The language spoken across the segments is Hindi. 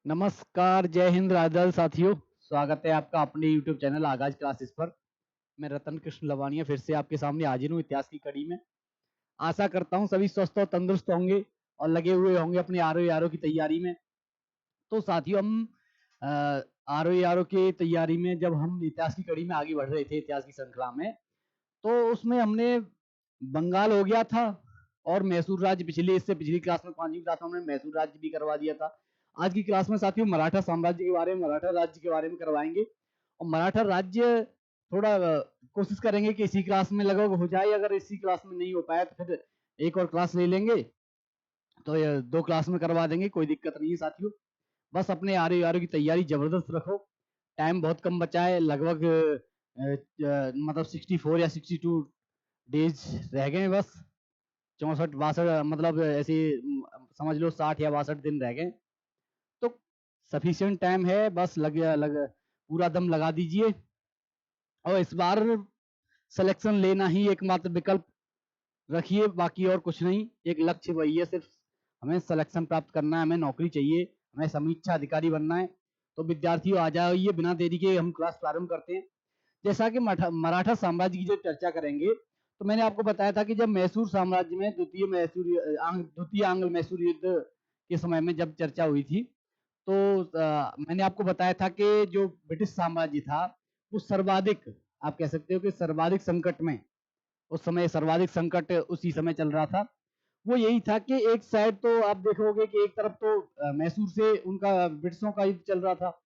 नमस्कार, जय हिंद, राधल साथियों। स्वागत है आपका अपने YouTube चैनल आगाज क्लासेस पर। मैं रतन कृष्ण लवानिया फिर से आपके सामने हाजिर हूँ इतिहास की कड़ी में। आशा करता हूँ सभी स्वस्थ और तंदुरुस्त होंगे और लगे हुए होंगे अपने आरओ की तैयारी में। तो साथियों, हम आरओ की तैयारी में जब हम इतिहास की कड़ी में आगे बढ़ रहे थे इतिहास की श्रृंखला में, तो उसमें हमने बंगाल हो गया था और मैसूर राज्य इससे पिछली क्लास में 5वीं क्लास में हमने मैसूर राज्य भी करवा दिया था। आज की क्लास में साथियों मराठा साम्राज्य के बारे में, मराठा राज्य के बारे में करवाएंगे। और मराठा राज्य थोड़ा कोशिश करेंगे कि इसी क्लास में लगभग हो जाए। अगर इसी क्लास में नहीं हो पाया तो फिर एक और क्लास ले लेंगे, तो ये 2 क्लास में करवा देंगे, कोई दिक्कत नहीं है साथियों। बस अपने आरओ की तैयारी जबरदस्त रखो। टाइम बहुत कम बचा है, लगभग मतलब 64 या 62 डेज रह गए हैं बस। 64-62 मतलब ऐसे समझ लो 60 या 62 दिन रह गए। तो सफिशिएंट टाइम है, बस पूरा दम लगा दीजिए। और इस बार सिलेक्शन लेना ही एकमात्र विकल्प रखिए, बाकी और कुछ नहीं। एक लक्ष्य वही है, सिर्फ हमें सिलेक्शन प्राप्त करना है, हमें नौकरी चाहिए, हमें समीक्षा अधिकारी बनना है। तो विद्यार्थियों आ जाइए, बिना देरी के हम क्लास प्रारंभ करते हैं। जैसा कि मराठा साम्राज्य की जो चर्चा करेंगे, तो मैंने आपको बताया था कि जब मैसूर साम्राज्य में द्वितीय आंग्ल मैसूर युद्ध के समय में जब चर्चा हुई थी, तो मैंने आपको बताया था कि जो ब्रिटिश साम्राज्य था वो सर्वाधिक, आप कह सकते हो कि सर्वाधिक संकट में, उस समय सर्वाधिक संकट उसी समय चल रहा था। वो यही था कि एक साइड तो आप देखोगे कि एक तरफ तो मैसूर से उनका ब्रिटिशों का युद्ध चल रहा था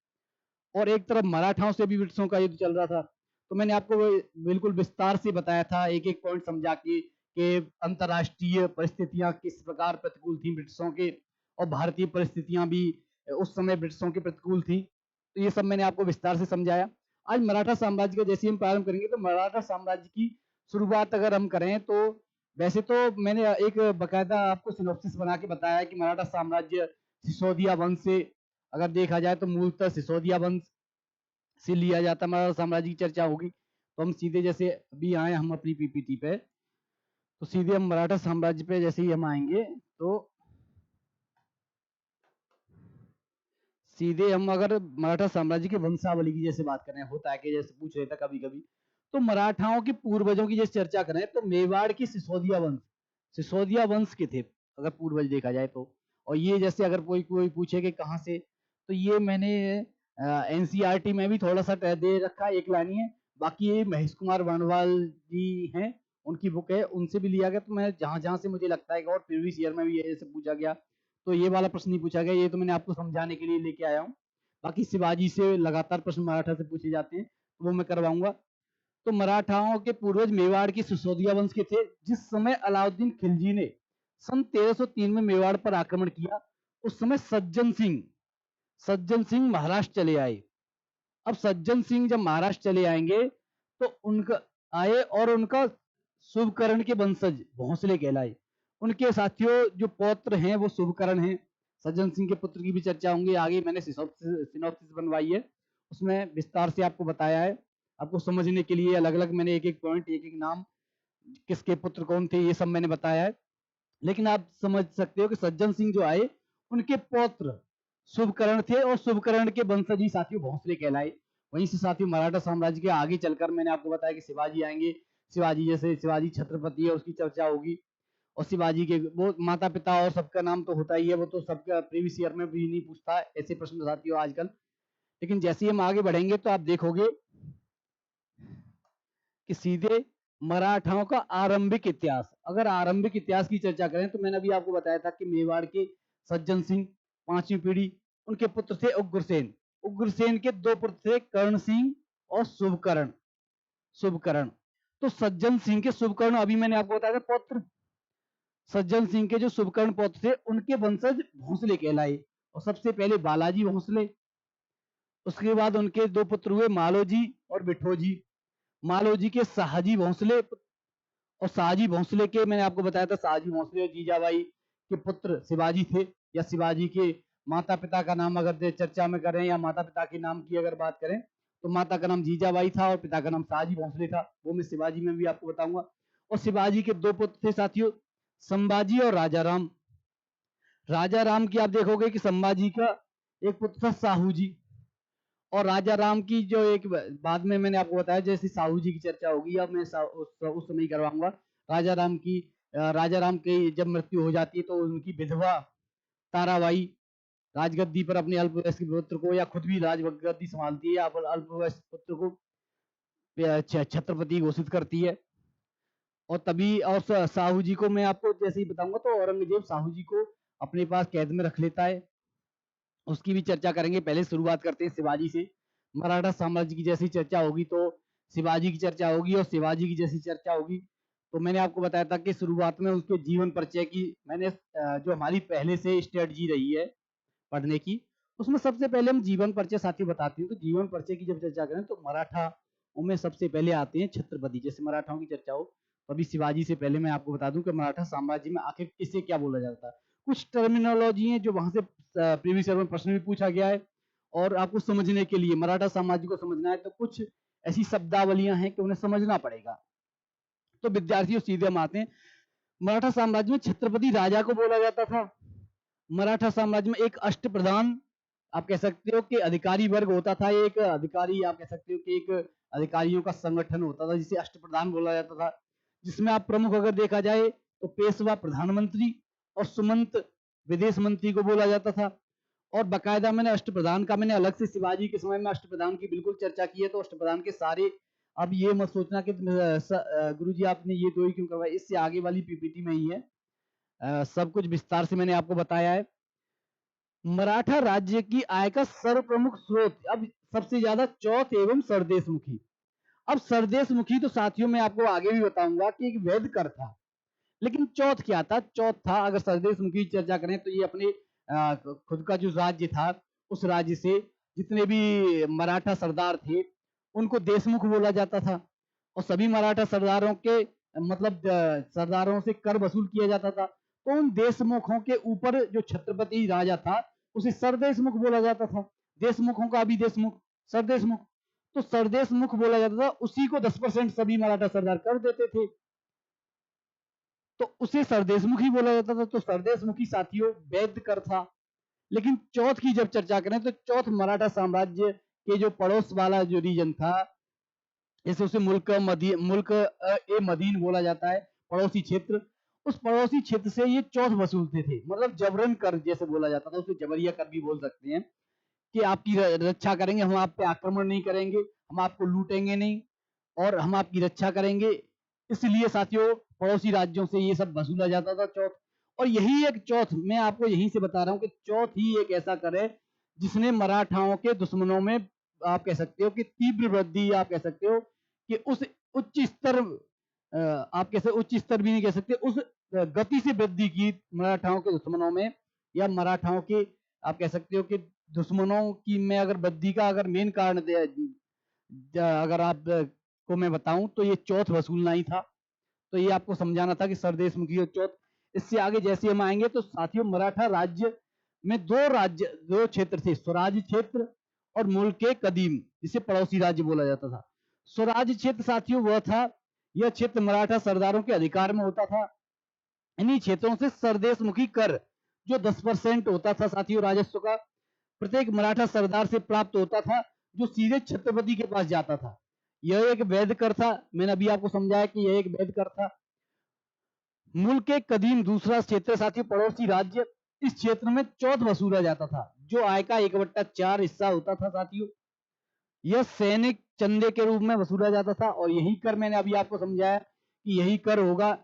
और एक तरफ मराठाओं से भी ब्रिटिशों का युद्ध चल रहा था। तो मैंने आपको बिल्कुल विस्तार से बताया था, एक एक पॉइंट समझा के कि अंतर्राष्ट्रीय परिस्थितियां किस प्रकार प्रतिकूल थी ब्रिटिशों के, और भारतीय परिस्थितियां भी उस समय ब्रिटिशों के प्रतिकूल थी। तो ये सब मैंने आपको विस्तार से समझाया। आज मराठा साम्राज्य का जैसे हम प्रारंभ करेंगे, तो मराठा साम्राज्य की शुरुआत अगर हम करें तो वैसे तो मैंने एक बकायदा आपको सिनॉप्सिस बना के बताया है कि मराठा साम्राज्य सिसोदिया वंश से, अगर देखा जाए तो मूलतः सिसोदिया वंश से लिया जाता मराठा साम्राज्य की चर्चा होगी। तो हम सीधे जैसे अभी आए हम अपनी पीपीटी पे, तो सीधे हम मराठा साम्राज्य पे जैसे ही हम आएंगे, तो सीधे हम अगर मराठा साम्राज्य की वंशावली की जैसे बात करें, होता है कि जैसे पूछ रहे थे कभी कभी, तो मराठाओं के पूर्वजों की जैसे चर्चा करें तो मेवाड़ की सिसोदिया वंश के थे अगर पूर्वज देखा जाए तो। और ये जैसे अगर कोई कोई पूछे कि कहाँ से, तो ये मैंने एनसीईआरटी में भी थोड़ा सा दे रखा है, एक लाइन है। बाकी ये महेश कुमार वर्णवाल जी हैं, उनकी बुक है, उनसे भी लिया गया। तो मैं जहां जहां से मुझे लगता है कि और प्रीवियस ईयर में भी ये से पूछा गया, तो ये वाला प्रश्न नहीं पूछा गया, ये तो मैंने आपको समझाने के लिए लेके आया हूँ। बाकी शिवाजी से लगातार प्रश्न मराठा से पूछे जाते हैं, तो वो मैं करवाऊंगा। तो मराठाओं के पूर्वज मेवाड़ की सिसोदिया वंश के थे। जिस समय अलाउद्दीन खिलजी ने सन 1303 में मेवाड़ पर आक्रमण किया, उस समय सज्जन सिंह महाराष्ट्र चले आए। अब सज्जन सिंह जब महाराष्ट्र चले आएंगे, तो उनका आए और उनका शुभकर्ण के वंशज भोंसले कहलाए। उनके साथियों जो पौत्र हैं वो शुभकर्ण हैं। सज्जन सिंह के पुत्र की भी चर्चा होंगी आगे, मैंने सिनॉप्सिस बनवाई है, उसमें विस्तार से आपको बताया है। आपको समझने के लिए अलग अलग मैंने एक एक पॉइंट, एक एक नाम, किसके पुत्र कौन थे, ये सब मैंने बताया है। लेकिन आप समझ सकते हो कि सज्जन सिंह जो आए, उनके पौत्र शुभकर्ण थे और शुभकर्ण के वंशज ही साथियों भोंसले कहलाए। वहीं से साथियों मराठा साम्राज्य के आगे चलकर मैंने आपको बताया कि शिवाजी आएंगे। शिवाजी जैसे शिवाजी छत्रपति है, उसकी चर्चा होगी। और शिवाजी के वो माता पिता और सबका नाम तो होता ही है, वो तो सबका प्रीवियस ईयर में भी नहीं पूछता ऐसे प्रश्न साथियों आजकल। लेकिन जैसे ही हम आगे बढ़ेंगे तो आप देखोगे कि सीधे मराठाओं का आरंभिक इतिहास, अगर आरंभिक इतिहास की चर्चा करें, तो मैंने अभी आपको बताया था कि मेवाड़ के सज्जन सिंह 5वीं पीढ़ी, उनके पुत्र थे उग्रसेन। उग्रसेन के 2 पुत्र थे कर्ण सिंह और शुभकर्ण। तो सज्जन सिंह के शुभकर्ण अभी मैंने आपको बताया था पौत्र, सज्जन सिंह के जो शुभकर्ण पौत्र थे उनके वंशज भोंसले कहलाए। और सबसे पहले बालाजी भोंसले, उसके बाद उनके 2 पुत्र हुए मालोजी और बिठोजी। मालोजी के शाहजी भोंसले, और शाहजी भोंसले के मैंने आपको बताया था शाहजी भोंसले और जीजाबाई के पुत्र शिवाजी थे। या शिवाजी के माता पिता का नाम अगर चर्चा में करें, या माता पिता के नाम की अगर बात करें, तो माता का नाम जीजाबाई था और पिता का नाम शाहजी भोंसले था, वो मैं शिवाजी में भी आपको बताऊंगा। और शिवाजी के 2 पुत्र थे साथियों, संभाजी और राजा राम। राजा राम की आप देखोगे कि संभाजी का एक पुत्र था साहू जी, और राजा राम की जो एक बाद में मैंने आपको बताया जैसे साहू जी की चर्चा होगी, अब मैं उस समय ही करवाऊंगा। राजा राम की जब मृत्यु हो जाती है तो उनकी विधवा ताराबाई राजगद्दी पर अपने अल्पवयस्क पुत्र को, या खुद भी राजगद्दी संभालती है, या अल्पवयस्क पुत्र को छत्रपति घोषित करती है। और तभी और साहू जी को मैं आपको जैसे ही बताऊंगा, तो औरंगजेब साहू जी को अपने पास कैद में रख लेता है, उसकी भी चर्चा करेंगे। पहले शुरुआत करते हैं शिवाजी से। मराठा साम्राज्य की जैसी चर्चा होगी तो शिवाजी की चर्चा होगी, और शिवाजी की जैसी चर्चा होगी तो मैंने आपको बताया था कि शुरुआत में उसके जीवन परिचय की मैंने जो हमारी पहले से स्ट्रेटजी रही है पढ़ने की, उसमें सबसे पहले हम जीवन परिचय साथी बताते हैं। तो जीवन परिचय की जब चर्चा करें तो मराठा में सबसे पहले आते हैं छत्रपति। जैसे मराठाओं की चर्चा हो तो अभी शिवाजी से पहले मैं आपको बता दूं कि मराठा साम्राज्य में आखिर किसे क्या बोला जाता है। कुछ टर्मिनोलॉजी है जो वहां से प्रीवियस ईयर में प्रश्न भी पूछा गया है, और आपको समझने के लिए मराठा साम्राज्य को समझना है तो कुछ ऐसी शब्दावलियां हैं कि उन्हें समझना पड़ेगा। तो विद्यार्थियों सीधे हम आते हैं। मराठा साम्राज्य में छत्रपति राजा को बोला जाता था। मराठा साम्राज्य में एक अष्टप्रधान आप कह सकते हो कि अधिकारी वर्ग होता था। एक अधिकारी आप कह सकते हो कि एक अधिकारियों का संगठन होता था जिसे अष्टप्रधान बोला जाता था, जिसमें आप प्रमुख अगर देखा जाए तो पेशवा प्रधानमंत्री और सुमंत विदेश मंत्री को बोला जाता था। और बकायदा मैंने अष्टप्रधान का मैंने अलग से शिवाजी के समय में अष्टप्रधान की बिल्कुल चर्चा की है। तो अष्टप्रधान के सारे, अब ये मत सोचना कि गुरुजी आपने ये दो ही क्यों करवाए, इससे आगे वाली पीपीटी में ही है, सब कुछ विस्तार से मैंने आपको बताया है। मराठा राज्य की आय का सर्वप्रमुख स्रोत, अब सबसे ज्यादा चौथ एवं सरदेशमुखी। अब सरदेशमुखी तो साथियों मैं आपको आगे भी बताऊंगा कि एक वैध कर था, लेकिन चौथ क्या था? चौथ था, अगर सरदेशमुखी की चर्चा करें तो ये अपने खुद का जो राज्य था उस राज्य से जितने भी मराठा सरदार थे उनको देशमुख बोला जाता था, और सभी मराठा सरदारों के मतलब सरदारों से कर वसूल किया जाता था। तो उन देशमुखों के ऊपर जो छत्रपति राजा था उसे सरदेशमुख बोला जाता था। देशमुखों का भी देशमुख, सरदेशमुख, तो सरदेशमुख बोला जाता था। उसी को 10% सभी मराठा सरदार कर देते थे, तो उसे सरदेशमुखी बोला जाता था। तो सरदेशमुखी साथियों वैध कर था। लेकिन चौथ की जब चर्चा करें तो चौथ मराठा साम्राज्य के जो पड़ोस वाला जो रीजन था, जैसे उसे मुल्क ए मदीन बोला जाता है, पड़ोसी क्षेत्र, उस पड़ोसी क्षेत्र से ये चौथ वसूलते थे। मतलब जबरन कर जैसे बोला जाता था, उसे जबरिया कर भी बोल सकते हैं कि आपकी रक्षा करेंगे, हम आप पे आक्रमण नहीं करेंगे, हम आपको लूटेंगे नहीं, और हम आपकी रक्षा करेंगे। इसलिए साथियों पड़ोसी राज्यों से ये सब वसूला जाता था चौथ। और यही एक चौथ मैं आपको यहीं से बता रहा हूँ कि चौथ ही एक ऐसा कर है जिसने मराठाओं के दुश्मनों में आप कह सकते हो कि तीव्र वृद्धि, आप कह सकते हो कि उस उच्च स्तर, आप कैसे उच्च स्तर भी नहीं कह सकते, उस गति से वृद्धि की मराठाओं के दुश्मनों में, या मराठाओं के आप कह सकते हो कि दुश्मनों की मैं अगर वृद्धि का अगर मेन कारण अगर आप को मैं बताऊं तो ये चौथ वसूलना ही था। तो ये आपको समझाना था कि सरदेशमुखी और चौथ। इससे आगे जैसे हम आएंगे तो साथियों मराठा राज्य में दो क्षेत्र थे, स्वराज क्षेत्र और मुल्क कदीम, जिसे पड़ोसी राज्य बोला जाता था। स्वराज क्षेत्र साथियों वह था, यह क्षेत्र मराठा सरदारों के अधिकार में होता था। इन्हीं क्षेत्रों से सरदेशमुखी कर जो 10% होता था साथियों राजस्व का, प्रत्येक मराठा सरदार से प्राप्त होता था, जो सीधे छत्रपति के पास जाता था। यह एक वैध कर था। मैंने अभी आपको समझाया कि यह एक वैध कर था। मुल्क कदीम दूसरा क्षेत्र साथियों पड़ोसी राज्य, इस क्षेत्र में चौथ वसूला जाता था, जो आय का 1/4 हिस्सा होता था साथियों। यह सैनिक चंदे के रूप में वसूला जाता था, और यही कर मैंने अभी आपको समझाया कि यही कर होगा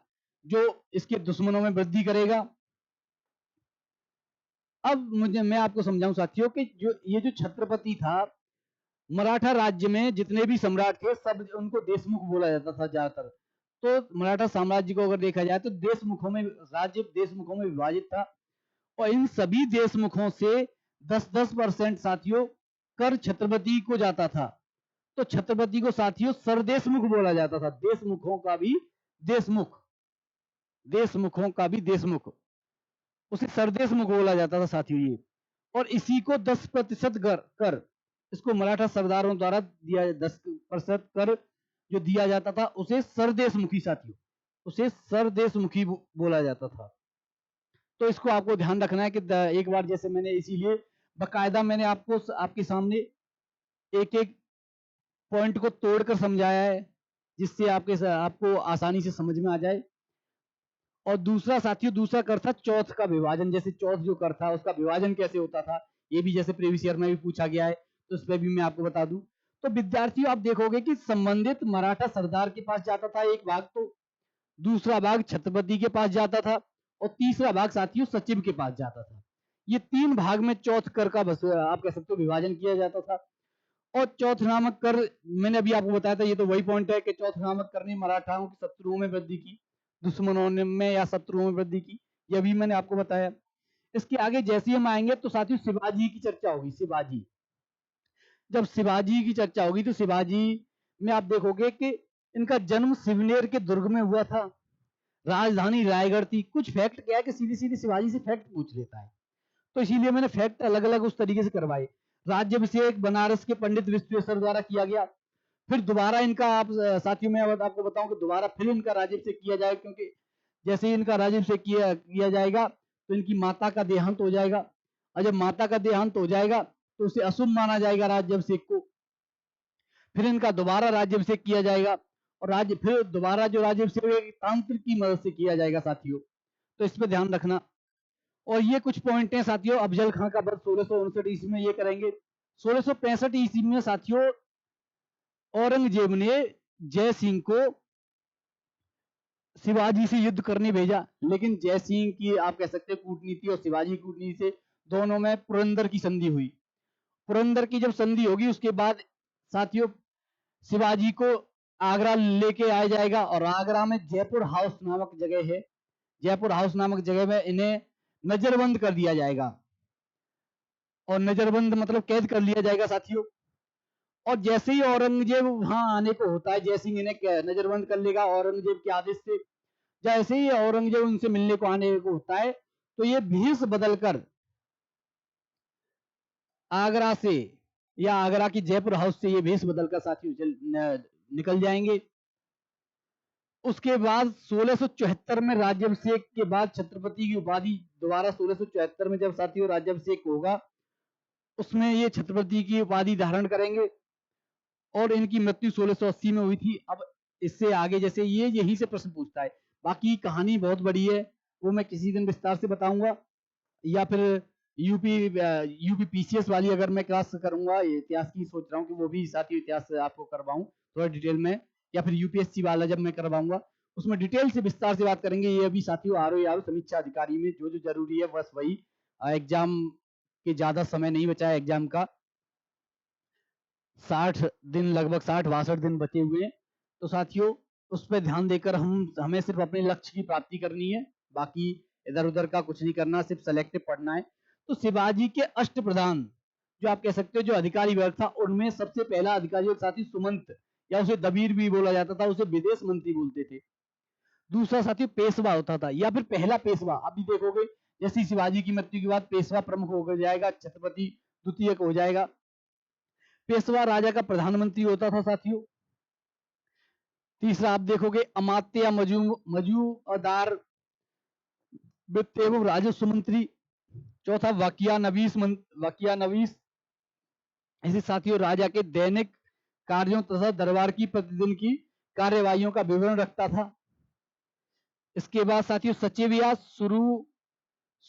जो इसके दुश्मनों में वृद्धि करेगा। अब मैं आपको समझाऊं साथियों कि ये जो छत्रपति था, मराठा राज्य में जितने भी सम्राट थे सब उनको देशमुख बोला जाता था ज्यादातर। तो मराठा साम्राज्य को अगर देखा जाए तो देशमुखों में, राज्य देशमुखों में विभाजित था, और इन सभी देशमुखों से 10-10% साथियों कर छत्रपति को जाता था। तो छत्रपति को साथियों सरदेशमुख बोला जाता था। देशमुखों का भी देशमुख, देशमुखों का भी देशमुख, उसे सरदेशमुख बोला जाता था साथियों ये। और इसी को 10% कर इसको मराठा सरदारों द्वारा दिया, 10% कर जो दिया जाता था उसे सरदेशमुखी साथियों, उसे सरदेशमुखी बोला जाता था। तो इसको आपको ध्यान रखना है कि एक बार जैसे मैंने इसीलिए बकायदा मैंने आपके सामने एक एक पॉइंट को तोड़कर समझाया है, जिससे आपको आसानी से समझ में आ जाए। और दूसरा साथियों, दूसरा कर था चौथ का विभाजन। जैसे चौथ जो कर था उसका विभाजन कैसे होता था, ये भी जैसे प्रीवियस ईयर में भी पूछा गया है, तो उस पर भी मैं आपको बता दूं। तो विद्यार्थियों, आप देखोगे कि संबंधित मराठा सरदार के पास जाता था एक भाग, तो दूसरा भाग छत्रपति के पास जाता था, और तीसरा भाग साथियों सचिव के पास जाता था। ये 3 भाग में चौथ कर का आप कह सकते हो विभाजन किया जाता था। और चौथ नामक कर, मैंने अभी आपको बताया था, ये तो वही पॉइंट है कि चौथ नामक कर ने मराठाओं की शत्रुओं में वृद्धि की, दुश्मनों में या शत्रुओं में वृद्धि की, यह भी मैंने आपको बताया। इसके आगे जैसे ही हम आएंगे तो साथियों शिवाजी की चर्चा होगी। शिवाजी, जब शिवाजी की चर्चा होगी तो शिवाजी में आप देखोगे कि इनका जन्म शिवनेर के दुर्ग में हुआ था, राजधानी रायगढ़ थी। कुछ फैक्ट क्या है कि सीधी सीधी शिवाजी से फैक्ट पूछ लेता है, तो इसीलिए मैंने फैक्ट अलग अलग उस तरीके से करवाए। राज्याभिषेक बनारस के पंडित विश्वेश्वर द्वारा किया गया। फिर दोबारा इनका, आप साथियों मैं आपको बताऊं कि दोबारा फिर इनका राज्याभिषेक किया जाए, क्योंकि जैसे ही इनका राज्याभिषेक किया जाएगा तो इनकी माता का देहांत हो जाएगा, और जब माता का देहांत हो जाएगा तो उसे अशुभ माना जाएगा राज्याभिषेक को। फिर इनका दोबारा राज्याभिषेक किया जाएगा, और फिर दोबारा जो राज्याभिषेक तांत्रिक की मदद से किया जाएगा साथियों, तो इस पर ध्यान रखना। और ये कुछ पॉइंट हैं साथियों। अफजल खां का बर्थ 1659 ईस्वी में ये करेंगे। 1665 ईस्वी में साथियों औरंगजेब ने जय सिंह को शिवाजी से युद्ध करने भेजा, लेकिन जय सिंह की आप कह सकते हैं कूटनीति और शिवाजी की कूटनीति से दोनों में पुरंदर की संधि हुई। पुरंदर की जब संधि होगी उसके बाद साथियों शिवाजी को आगरा लेके आया जाएगा, और आगरा में जयपुर हाउस नामक जगह है, जयपुर हाउस नामक जगह में इन्हें नजरबंद कर दिया जाएगा, और नजरबंद मतलब कैद कर लिया जाएगा साथियों। और जैसे ही औरंगजेब वहां आने को होता है, जैसे ही इन्हें नजरबंद कर लेगा औरंगजेब के आदेश से, जैसे ही औरंगजेब उनसे मिलने को आने को होता है, तो ये भेष बदलकर आगरा से या आगरा की जयपुर हाउस से ये भेष बदलकर साथियों निकल जाएंगे। उसके बाद 1674 में राज्याभिषेक के बाद छत्रपति की उपाधि दोबारा 1674 में जब साथियों राज्याभिषेक होगा, उसमें ये छत्रपति की उपाधि धारण करेंगे, और इनकी मृत्यु 1680 में हुई थी। अब इससे आगे जैसे ये यहीं से प्रश्न पूछता है, बाकी कहानी बहुत बड़ी है, वो मैं किसी दिन विस्तार से बताऊंगा, या फिर यूपी पीसीएस वाली अगर मैं क्लास करूंगा, इतिहास की सोच रहा हूँ कि वो भी साथियों इतिहास आपको करवाऊं थोड़ा डिटेल में, या फिर यूपीएससी वाला जब मैं करवाऊंगा उसमें डिटेल से विस्तार से बात करेंगे। ये अभी साथियों आर समीक्षा अधिकारी में जो जो जरूरी है बस वही, एग्जाम के ज्यादा समय नहीं बचा है, एग्जाम का 60 दिन, लगभग 60-62 दिन बचे हुए हैं, तो साथियों उस पर ध्यान देकर हमें सिर्फ अपने लक्ष्य की प्राप्ति करनी है, बाकी इधर उधर का कुछ नहीं करना, सिर्फ सेलेक्टिव पढ़ना है। तो शिवाजी के अष्टप्रधान जो आप कह सकते हो जो अधिकारी वर्ग था, उनमें सबसे पहला अधिकारी वर्ग साथी सुमंत, या उसे दबीर भी बोला जाता था, उसे विदेश मंत्री बोलते थे। दूसरा साथी पेशवा होता था, या फिर पहला पेशवा। अभी देखोगे जैसे शिवाजी की मृत्यु के बाद पेशवा प्रमुख हो जाएगा, छत्रपति द्वितीय हो जाएगा। पेशवा राजा का प्रधानमंत्री होता था साथियों। तीसरा आप देखोगे अमात्य या मजूमदार वित्त एवं राजस्व मंत्री। चौथा वकिया नवीस इसे साथियों राजा के दैनिक कार्यों तथा दरबार की प्रतिदिन की कार्यवाहियों का विवरण रखता था। इसके बाद साथियों सचिव या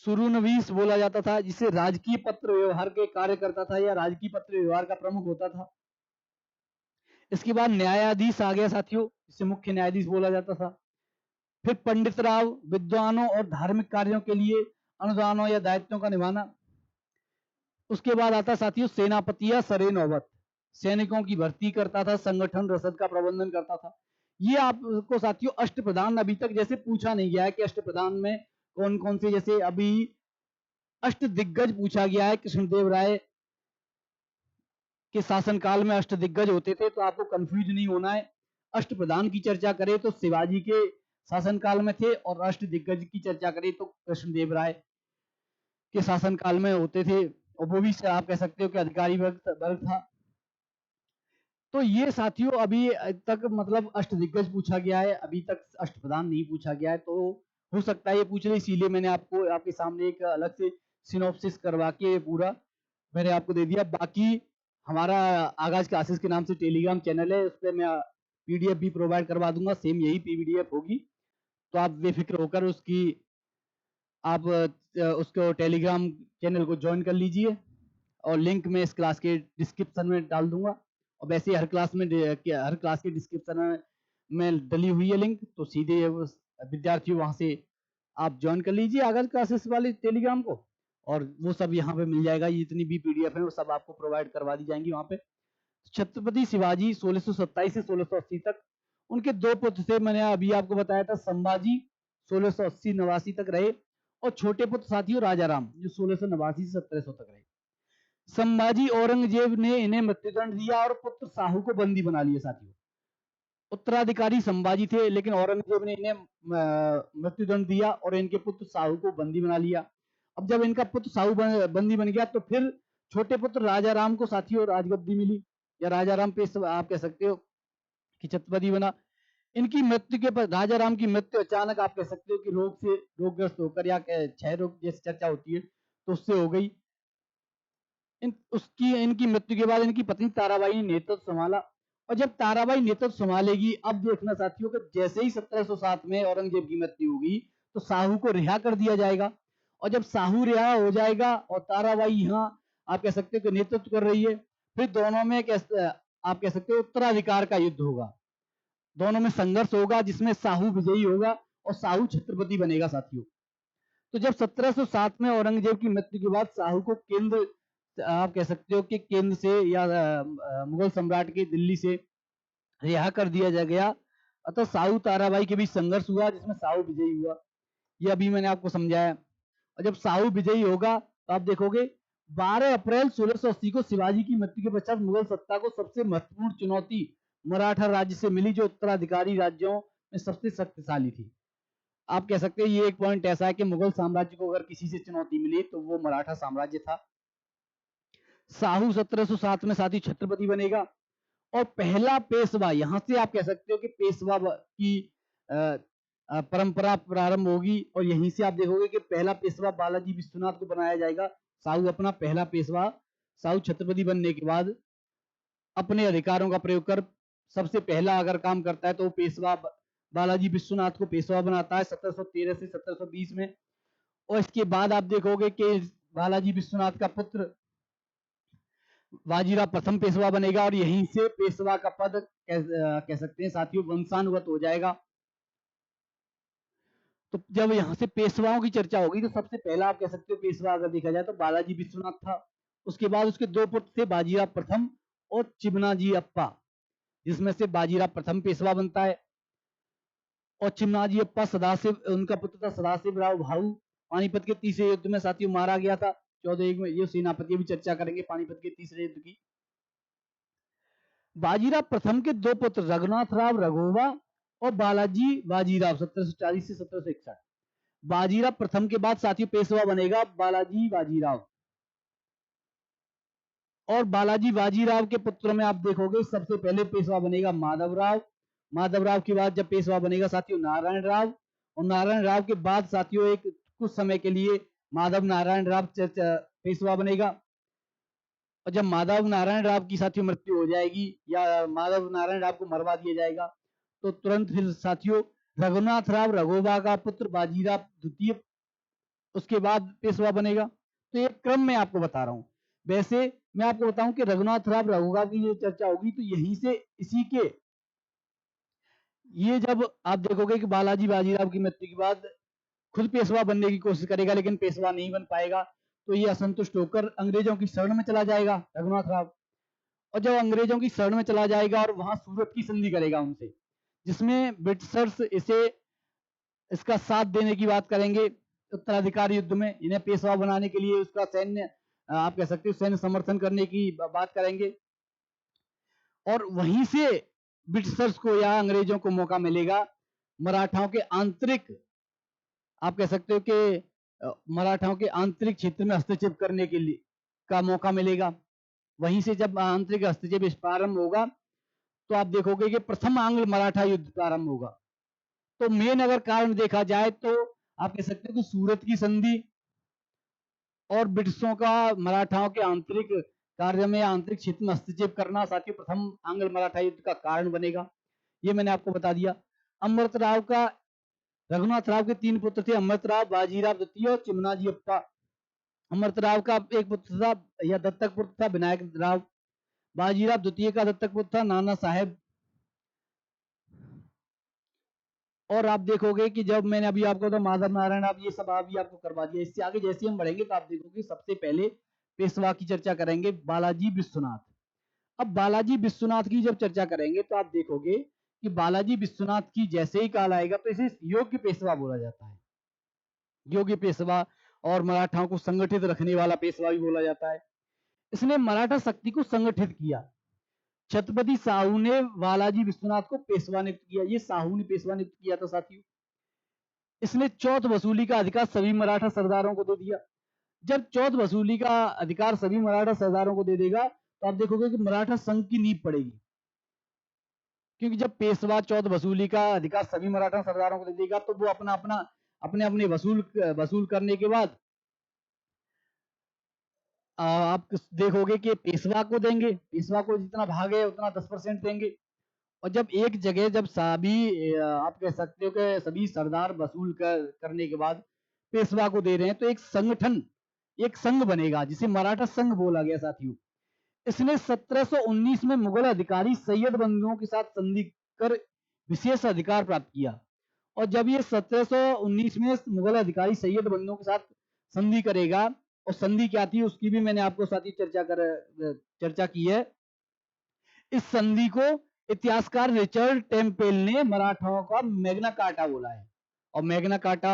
सुरूनवीस बोला जाता था, जिसे राजकीय पत्र व्यवहार के कार्य करता था, या राजकीय पत्र व्यवहार का प्रमुख होता था। इसके बाद न्यायाधीश आ गया साथियों, जिसे मुख्य न्यायाधीश बोला जाता था। फिर पंडित राव विद्वानों और धार्मिक कार्यों के लिए अनुदानों या दायित्वों का निभाना। उसके बाद आता साथियों सेनापति या सरे नौबत, सैनिकों की भर्ती करता था, संगठन रसद का प्रबंधन करता था। ये आपको साथियों अष्टप्रधान अभी तक जैसे पूछा नहीं गया है कि अष्टप्रधान में कौन कौन से, जैसे अभी अष्ट दिग्गज पूछा गया है, कृष्णदेव राय के शासनकाल में अष्ट दिग्गज होते थे, तो आपको कंफ्यूज नहीं होना है। अष्टप्रधान की चर्चा करें तो शिवाजी के शासनकाल में थे, और अष्ट दिग्गज की चर्चा करें तो कृष्णदेव राय के शासनकाल में होते थे, और वो भी आप कह सकते हो कि अधिकारी वर्ग था। तो ये साथियों अभी तक मतलब अष्ट दिग्गज पूछा गया है, अभी तक अष्टप्रधान नहीं पूछा गया है, तो हो सकता है ये पूछ ले, इसीलिए मैंने आपको आपके सामने एक अलग से सिनॉप्सिस करवा के पूरा मैंने आपको दे दिया। बाकी हमारा आगाज क्लासेस के नाम से टेलीग्राम चैनल है, उस पर मैं पीडीएफ भी प्रोवाइड करवा दूंगा, सेम यही पीडीएफ होगी। तो आप बेफिक्र होकर उसकी आप उसको टेलीग्राम चैनल को ज्वाइन कर लीजिए, और लिंक मैं इस क्लास के डिस्क्रिप्शन में डाल दूंगा। और वैसे हर क्लास के डिस्क्रिप्शन में डली हुई है लिंक, तो सीधे विद्यार्थी वहां से आप ज्वाइन कर लीजिए आगाज क्लासेस वाले टेलीग्राम को, और वो सब यहाँ पे मिल जाएगा। ये जितनी भी पीडीएफ है वो सब आपको प्रोवाइड करवा दी जाएंगी वहाँ पे। छत्रपति शिवाजी 1627 से 1680 तक, उनके दो पुत्र थे, मैंने अभी आपको बताया था। संभाजी 1680-89 तक रहे, और छोटे पुत्र साथियों राजाराम, जो 1689 से 1700 तक रहे। संभाजी औरंगजेब ने इन्हें मृत्युदंड दिया और पुत्र साहू को बंदी बना लिया साथियों। उत्तराधिकारी संभाजी थे, लेकिन औरंगजेब ने इन्हें मृत्युदंड दिया और इनके पुत्र साहू को बंदी बना लिया। अब जब इनका पुत्र साहू बंदी बन गया, तो फिर छोटे पुत्र राजाराम को साथियों राजगद्दी मिली, या राजाराम पे आप कह सकते हो कि छत्रपति बना। इनकी मृत्यु के बाद, राजाराम की मृत्यु अचानक आप कह सकते हो कि रोगग्रस्त होकर, या क्षय रोग जैसी चर्चा होती है तो उससे हो गई। इनकी मृत्यु के बाद इनकी पत्नी ताराबाई ने नेतृत्व संभाला। और जब ताराबाई नेतृत्व संभालेगी, अब देखना साथियों कि जैसे ही 1707 में औरंगजेब की मृत्यु होगी, तो साहू को रिहा कर दिया जाएगा। और जब साहू रिहा हो जाएगा और ताराबाई यहाँ आप कह सकते हो कि नेतृत्व कर रही है, फिर दोनों में आप कह सकते हो उत्तराधिकार का युद्ध होगा, दोनों में संघर्ष होगा, जिसमें साहू विजयी होगा और साहू छत्रपति बनेगा साथियों। तो जब 1707 में औरंगजेब की मृत्यु के बाद साहू को केंद्र, आप कह सकते हो कि केंद्र से या मुगल सम्राट की दिल्ली से रिहा कर दिया गया, अतः साहू ताराबाई के बीच संघर्ष हुआ, जिसमें साहू विजयी हुआ। ये अभी मैंने आपको समझाया। और जब साहू विजयी होगा, तो आप देखोगे 12 अप्रैल 1680 को शिवाजी की मृत्यु के पश्चात मुगल सत्ता को सबसे महत्वपूर्ण चुनौती मराठा राज्य से मिली, जो उत्तराधिकारी राज्यों में सबसे शक्तिशाली थी। आप कह सकते हैं ये एक पॉइंट ऐसा है कि मुगल साम्राज्य को अगर किसी से चुनौती मिली तो वो मराठा साम्राज्य था। साहू 1707 में साथी छत्रपति बनेगा, और पहला पेशवा, यहां से आप कह सकते हो कि पेशवा की परंपरा प्रारंभ होगी। और यहीं से आप देखोगे कि पहला पेशवा बालाजी विश्वनाथ को बनाया जाएगा। साहू अपना पहला पेशवा, साहू छत्रपति बनने के बाद अपने अधिकारों का प्रयोग कर सबसे पहला अगर काम करता है, तो पेशवा बालाजी विश्वनाथ को पेशवा बनाता है 1713 से 1720 में। और इसके बाद आप देखोगे कि बालाजी विश्वनाथ का पुत्र बाजीराव प्रथम पेशवा बनेगा, और यहीं से पेशवा का पद कह सकते हैं साथियों वंशानुगत हो जाएगा। तो जब यहाँ से पेशवाओं की चर्चा होगी, तो सबसे पहला आप कह सकते हो पेशवा अगर देखा जाए तो बालाजी विश्वनाथ था। उसके बाद उसके दो पुत्र थे, बाजीराव प्रथम और चिमनाजी अप्पा, जिसमें से बाजीराव प्रथम पेशवा बनता है। और चिमनाजी अप्पा सदाशिव, उनका पुत्र था सदाशिव राव भाऊ, पानीपत के तीसरे युद्ध में साथियों मारा गया था 1401 में। ये सेनापति भी चर्चा करेंगे पानीपत के तीसरे युद्ध की। बाजीराव प्रथम के दो पुत्र रघुनाथ राव रघोबा और बालाजी बाजीराव 1740 से 1761। बाजीराव प्रथम के बाद साथियों पेशवा बनेगा बालाजी बाजीराव। और बालाजी बाजीराव के पुत्रों में आप देखोगे सबसे पहले पेशवा बनेगा माधवराव। माधवराव के बाद जब पेशवा बनेगा साथियों नारायण राव, और नारायण राव के बाद साथियों एक कुछ समय के लिए माधव नारायण राव पेशवा बनेगा। और जब माधव नारायण राव की साथियों मृत्यु हो जाएगी, या माधव नारायण राव को मरवा दिया जाएगा, तो तुरंत फिर साथियों रघुनाथ राव रघोबा का पुत्र बाजीराव द्वितीय उसके बाद पेशवा बनेगा। तो एक क्रम में आपको बता रहा हूं। वैसे मैं आपको बताऊं कि रघुनाथ राव रघोबा की जो चर्चा होगी, तो यहीं से इसी के ये जब आप देखोगे कि बालाजी बाजीराव की मृत्यु के बाद खुद पेशवा बनने की कोशिश करेगा, लेकिन पेशवा नहीं बन पाएगा, तो ये असंतुष्ट होकर अंग्रेजों की शरण में चला जाएगा रघुनाथ राव। और जब अंग्रेजों की शरण में चला जाएगा और वहां सूरत की संधि करेगा उनसे, जिसमें ब्रिटिशर्स इसे इसका साथ देने की बात करेंगे उत्तराधिकारी युद्ध में, इन्हें पेशवा बनाने के लिए उसका सैन्य आप कह सकते हो सैन्य समर्थन करने की बात करेंगे। और वहीं से ब्रिटिशर्स को या अंग्रेजों को मौका मिलेगा मराठाओं के आंतरिक, आप कह सकते हो कि मराठाओं के आंतरिक क्षेत्र में हस्तक्षेप करने के लिए का मौका मिलेगा। वहीं से जब आंतरिक हस्तक्षेप प्रारंभ होगा, तो आप देखोगे कि प्रथम आंग्ल मराठा युद्ध प्रारंभ होगा। तो मेन अगर कारण देखा जाए, तो आप कह सकते हो कि सूरत की संधि और ब्रिटिशों का मराठाओं के आंतरिक कार्य में, आंतरिक क्षेत्र में हस्तक्षेप करना साथियों प्रथम आंग्ल मराठा युद्ध का कारण बनेगा। ये मैंने आपको बता दिया। अमृतराव का, रघुनाथ राव के 3 पुत्र थे, अमृतराव, बाजीराव द्वितीय और चिमनाजी अप्पा। अमृतराव का एक पुत्र था या दत्तक पुत्र था विनायक राव। बाजीराव द्वितीय का दत्तक पुत्र था नाना साहेब। और आप देखोगे कि जब मैंने अभी आपको तो माधव नारायण, आप ये सब अभी आपको करवा दिया। इससे आगे जैसे हम बढ़ेंगे तो आप देखोगे सबसे पहले पेशवा की चर्चा करेंगे बालाजी विश्वनाथ। अब बालाजी विश्वनाथ की जब चर्चा करेंगे तो आप देखोगे कि बालाजी विश्वनाथ की जैसे ही काल आएगा तो इसे योग्य पेशवा बोला जाता है। योग्य पेशवा और मराठाओं को संगठित रखने वाला पेशवा भी बोला जाता है। इसने मराठा शक्ति को संगठित किया। छत्रपति साहू ने बालाजी विश्वनाथ को पेशवा नियुक्त किया। ये साहू ने पेशवा नियुक्त किया था साथियों। इसने चौथ वसूली का अधिकार सभी मराठा सरदारों को दे दिया। जब चौथ वसूली का अधिकार सभी मराठा सरदारों को दे देगा तो आप देखोगे कि मराठा संघ की नींव पड़ेगी। क्योंकि जब पेशवा चौथ वसूली का अधिकार सभी मराठा सरदारों को दे देगा तो वो अपना अपना अपने अपने वसूल करने के बाद आप देखोगे कि पेशवा को देंगे। पेशवा को जितना भाग है उतना 10% देंगे। और जब एक जगह जब सभी आप कह सकते हो कि सभी सरदार वसूल करने के बाद पेशवा को दे रहे हैं तो एक संगठन, एक संघ बनेगा जिसे मराठा संघ बोला गया साथियों। इसने 1719 में मुगल अधिकारी सैयद बंधुओं के साथ संधि कर विशेष अधिकार प्राप्त किया। और जब ये 1719 में मुगल अधिकारी सैयद बंधुओं के साथ संधि करेगा, और संधि क्या थी उसकी भी मैंने आपको साथी चर्चा की है। इस संधि को इतिहासकार रिचर्ड टेम्पेल ने मराठाओं का मैग्ना कार्टा बोला है। और मैग्ना कार्टा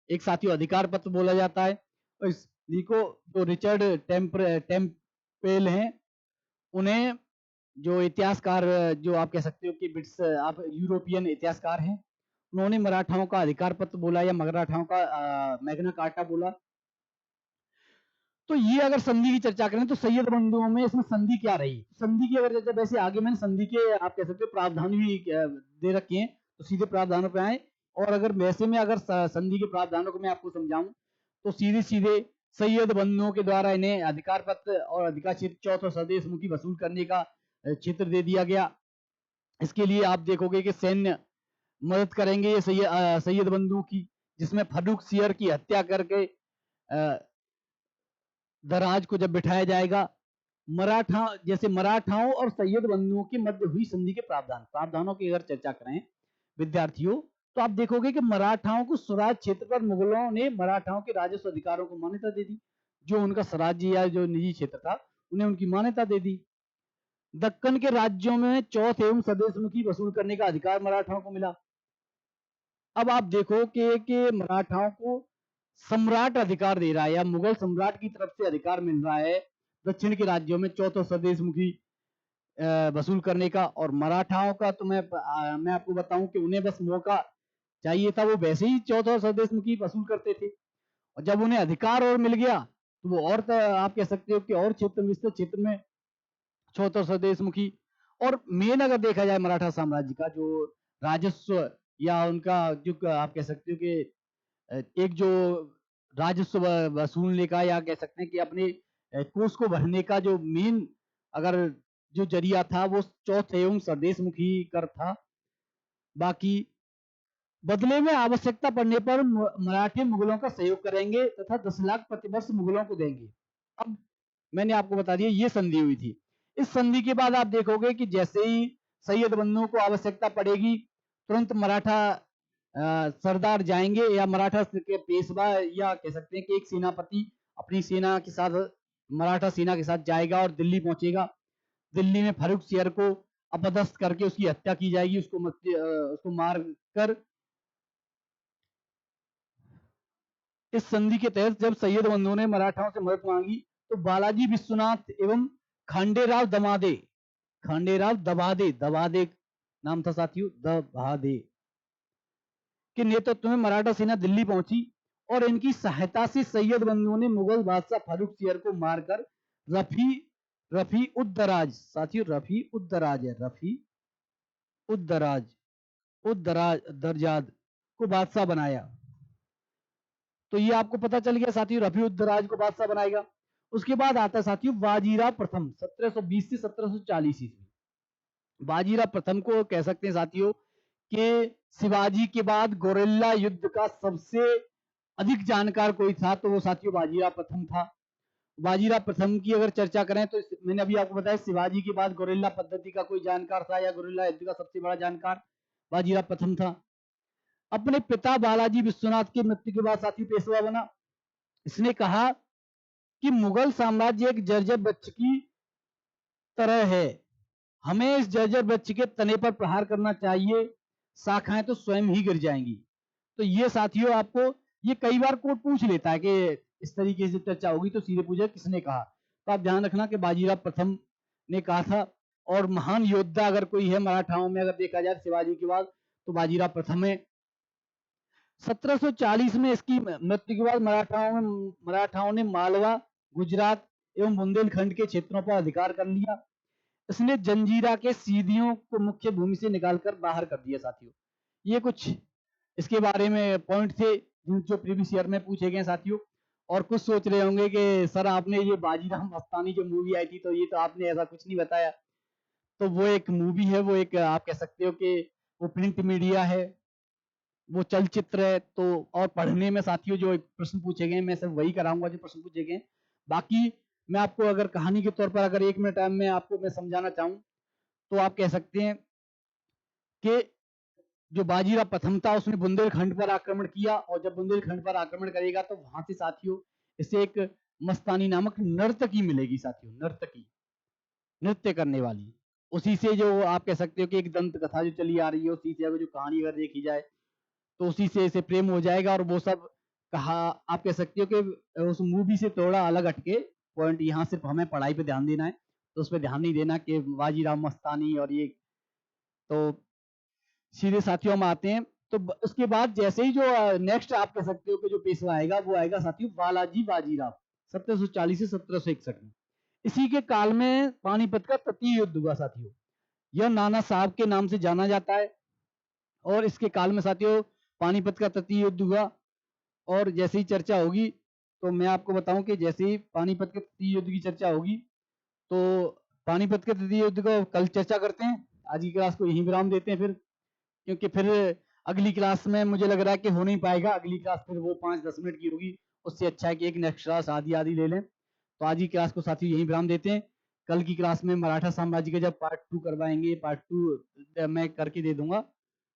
एक साथियों अधिकार पत्र बोला जाता है। और इस संधि को जो रिचर्ड टेम्पेल हैं, उन्हें जो इतिहासकार, जो आप कह सकते हो कि ब्रिटिश, आप यूरोपियन इतिहासकार हैं, उन्होंने मराठाओं का अधिकार पत्र बोला या मराठाओं का मैग्ना कार्टा बोला। तो ये अगर संधि की चर्चा करें तो सैयद बंधुओं में इसमें संधि क्या रही, संधि की अगर चर्चा, वैसे आगे मैंने संधि के आप कह सकते हो प्रावधान भी दे रखे हैं, तो सीधे प्रावधानों पे आए। और अगर वैसे में अगर संधि के प्रावधानों को मैं आपको समझाऊं तो सीधे सीधे सैयद बंधुओं के द्वारा इन्हें अधिकार पत्र और अधिकार क्षेत्र चौथ और स्वदेश मुखी वसूल करने का क्षेत्र दे दिया गया। इसके लिए आप देखोगे कि सैन्य मदद करेंगे ये सैयद बंधुओं की, जिसमें फर्रुख सियर की हत्या करके दराज को जब बिठाया जाएगा। मराठा, जैसे मराठाओं और सैयद बंधुओं के मध्य हुई संधि के प्रावधानों की अगर चर्चा करें विद्यार्थियों, तो आप देखोगे कि मराठाओं को स्वराज क्षेत्र पर मुगलों ने मराठाओं के राजस्व अधिकारों को मान्यता दे दी। जो उनका स्वराज्य या जो निजी क्षेत्र था उन्हें उनकी मान्यता दे दी। दक्कन के राज्यों में चौथ एवं स्वदेशमुखी वसूल करने का अधिकार मराठाओं को मिला। अब आप देखो कि मराठाओं को सम्राट अधिकार दे रहा है या मुगल सम्राट की तरफ से अधिकार मिल रहा है दक्षिण के राज्यों में चौथा स्वदेशमुखी वसूल करने का। और मराठाओं का तो मैं आपको बताऊं कि उन्हें बस मौका चाहिए था, वो वैसे ही चौथा स्वदेशमुखी वसूल करते थे। और जब उन्हें अधिकार और मिल गया तो वो और आप कह सकते हो कि और क्षेत्र, विस्तृत क्षेत्र में चौथा स्वदेशमुखी। और मेन अगर देखा जाए मराठा साम्राज्य का जो राजस्व या उनका जो आप कह सकते हो कि एक जो राजस्व वसूलने का या कह सकते हैं कि अपने कोष को भरने का जो मेन अगर जो जरिया था वो चौथ एवं स्वदेशमुखी कर था। बाकी बदले में आवश्यकता पड़ने पर मराठे मुगलों का सहयोग करेंगे तथा 10 लाख प्रतिवर्ष मुगलों को देंगे। अब मैंने आपको बता दिया ये संधि हुई थी। इस संधि के बाद आप देखोगे कि जैसे ही सैयद बंधुओं को आवश्यकता पड़ेगी तुरंत मराठा सरदार जाएंगे या मराठा के पेशवा या कह सकते हैं कि एक सेनापति अपनी सेना के साथ, मराठा सेना के साथ जाएगा और दिल्ली पहुंचेगा। दिल्ली में फर्रुख सियर को अपदस्थ करके उसकी हत्या की जाएगी, उसको मार कर। इस संधि के तहत जब सैयद बंधुओं ने मराठाओं से मदद मांगी तो बालाजी विश्वनाथ एवं खांडेराव दबादे नाम था साथियों, दबादे के नेतृत्व में मराठा सेना दिल्ली पहुंची। और इनकी सहायता से सैयद बंधुओं ने मुगल बादशाह फर्रुख सियर को मारकर रफी उद्दराज, साथियों रफी उद्दराज है, रफी उद्दराज दरजाद को बादशाह बनाया। तो ये आपको पता चल गया साथियों, रफीउद्दराज को बादशाह बनाएगा। उसके बाद आता है साथियों बाजीराव प्रथम 1720 से 1740 ईस्वी। बाजीराव प्रथम को कह सकते हैं साथियों कि शिवाजी के बाद गोरिल्ला युद्ध का सबसे अधिक जानकार कोई था तो वो साथियों बाजीराव प्रथम था। बाजीराव प्रथम की अगर चर्चा करें तो मैंने अभी आपको बताया शिवाजी के बाद गोरिल्ला पद्धति का कोई जानकार था या गोरिल्ला युद्ध का सबसे बड़ा जानकार बाजीराव प्रथम था। अपने पिता बालाजी विश्वनाथ की मृत्यु के बाद साथी पेशवा बना। इसने कहा कि मुगल साम्राज्य एक जर्जर वृक्ष की तरह है, हमें इस जर्जर वृक्ष के तने पर प्रहार करना चाहिए, शाखाएं तो स्वयं ही गिर जाएंगी। तो ये साथियों आपको ये कई बार कोर्ट पूछ लेता है कि इस तरीके से चर्चा होगी तो सीधे पूछा किसने कहा। तो आप ध्यान रखना कि बाजीराव प्रथम ने कहा था। और महान योद्धा अगर कोई है मराठाओं में अगर देखा जाए शिवाजी के बाद तो बाजीराव प्रथम है। 1740 में इसकी मृत्यु के बाद मराठाओं ने मालवा, गुजरात एवं बुंदेलखंड के क्षेत्रों पर अधिकार कर लिया। इसने जंजीरा के सीधियों को मुख्य भूमि से निकालकर बाहर कर दिया साथियों। ये कुछ इसके बारे में पॉइंट थे जो प्रीवियस ईयर में पूछे गए साथियों। और कुछ सोच रहे होंगे कि सर आपने ये बाजीराव मस्तानी जो मूवी आई थी तो ये तो आपने ऐसा कुछ नहीं बताया। तो वो एक मूवी है, वो एक आप कह सकते हो कि वो प्रिंट मीडिया है, वो चलचित्र है। तो और पढ़ने में साथियों जो प्रश्न पूछे गए मैं सिर्फ वही कराऊंगा जो प्रश्न पूछे गए। बाकी मैं आपको अगर कहानी के तौर पर अगर 1 मिनट टाइम में आपको मैं समझाना चाहूँ तो आप कह सकते हैं कि जो बाजीराव प्रथम था उसने बुंदेलखंड पर आक्रमण किया और जब बुंदेलखंड पर आक्रमण करेगा तो वहां से साथियों इसे एक मस्तानी नामक नर्तकी मिलेगी साथियों, नर्तकी नृत्य करने वाली। उसी से जो आप कह सकते हो कि एक दंत कथा जो चली आ रही है उसी से अगर जो कहानी अगर देखी जाए तो उसी से इसे प्रेम हो जाएगा। और वो सब कहा आप कह सकते हो कि उस मूवी से थोड़ा अलग हटके पॉइंट यहाँ सिर्फ हमें पढ़ाई पे ध्यान देना है तो उस पर ध्यान नहीं देना कि बाजीराव मस्तानी और ये। तो सीधे साथियों हम आते हैं तो उसके बाद जैसे ही जो नेक्स्ट आप कह सकते हो कि जो पेशवा आएगा वो आएगा साथियों बालाजी बाजीराव 1740 से 1761 में। इसी के काल में पानीपत का तृतीय युद्ध हुआ साथियों। यह नाना साहब के नाम से जाना जाता है और इसके काल में साथियों पानीपत का तृतीय युद्ध हुआ। और जैसे ही चर्चा होगी तो मैं आपको बताऊं कि जैसे ही पानीपत के तृतीय युद्ध की चर्चा होगी तो पानीपत के तृतीय युद्ध को कल चर्चा करते हैं। आज की क्लास को यहीं विराम देते हैं फिर, क्योंकि फिर अगली क्लास में मुझे लग रहा है कि हो नहीं पाएगा। अगली क्लास फिर वो 5-10 मिनट की होगी, उससे अच्छा है कि एक नेक्स्ट क्लास आधी आधी ले लें। तो आज की क्लास को साथियों यहीं विराम देते हैं। कल की क्लास में मराठा साम्राज्य का जब पार्ट 2 करवाएंगे, पार्ट 2 मैं करके दे दूंगा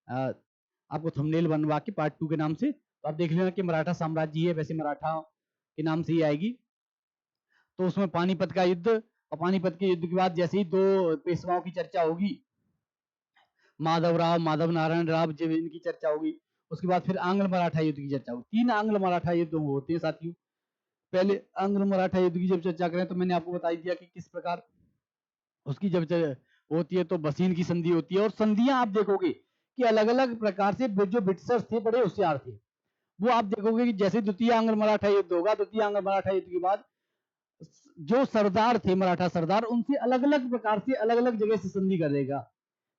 आपको थंबनेल बनवा के पार्ट 2 के नाम से। तो आप देख लेना कि मराठा साम्राज्य है, वैसे मराठा के नाम से ही आएगी। तो उसमें पानीपत का युद्ध और पानीपत के युद्ध के बाद जैसे ही 2 पेशवाओं की चर्चा होगी, माधवराव, माधव नारायण राव, जब इनकी चर्चा होगी उसके बाद फिर आंग्ल मराठा युद्ध की चर्चा होगी। 3 आंग्ल मराठा युद्ध होते हैं साथियों। पहले आंग्ल मराठा युद्ध की जब चर्चा करें तो मैंने आपको बता दिया कि किस प्रकार उसकी जब होती है तो बसीन की संधि होती है। और संधियां आप देखोगे कि अलग अलग प्रकार से जो ब्रिटिशर्स थे बड़े होशियार थे। वो आप देखोगे कि जैसे द्वितीय आंग्ल मराठा युद्ध होगा, द्वितीय आंग्ल मराठा युद्ध के बाद जो सरदार थे मराठा सरदार उनसे अलग अलग प्रकार से अलग अलग जगह से संधि करेगा।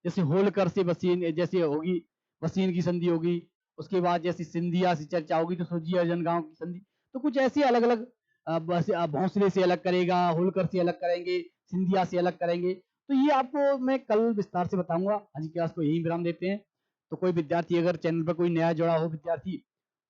जैसे होलकर से बसीन जैसे होगी, बसीन की संधि होगी। उसके बाद जैसे सिंधिया से चर्चा होगी तो सोजी अर्जन गांव की संधि। तो कुछ ऐसे अलग अलग भोंसले से अलग करेगा, होलकर से अलग करेंगे, सिंधिया से अलग करेंगे। तो ये आपको मैं कल विस्तार से बताऊंगा। आज की क्लास को यहीं विराम देते हैं। तो कोई विद्यार्थी अगर चैनल पर कोई नया जुड़ा हो विद्यार्थी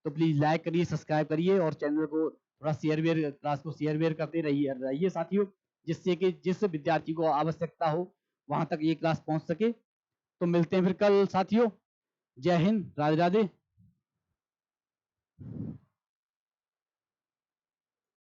तो प्लीज लाइक करिए, सब्सक्राइब करिए और चैनल को थोड़ा शेयर वेयर क्लास को शेयर वेयर करते रहिए साथियों, जिससे कि जिस विद्यार्थी को आवश्यकता हो वहां तक ये क्लास पहुंच सके। तो मिलते हैं फिर कल साथियों। जय हिंद, राधे राधे।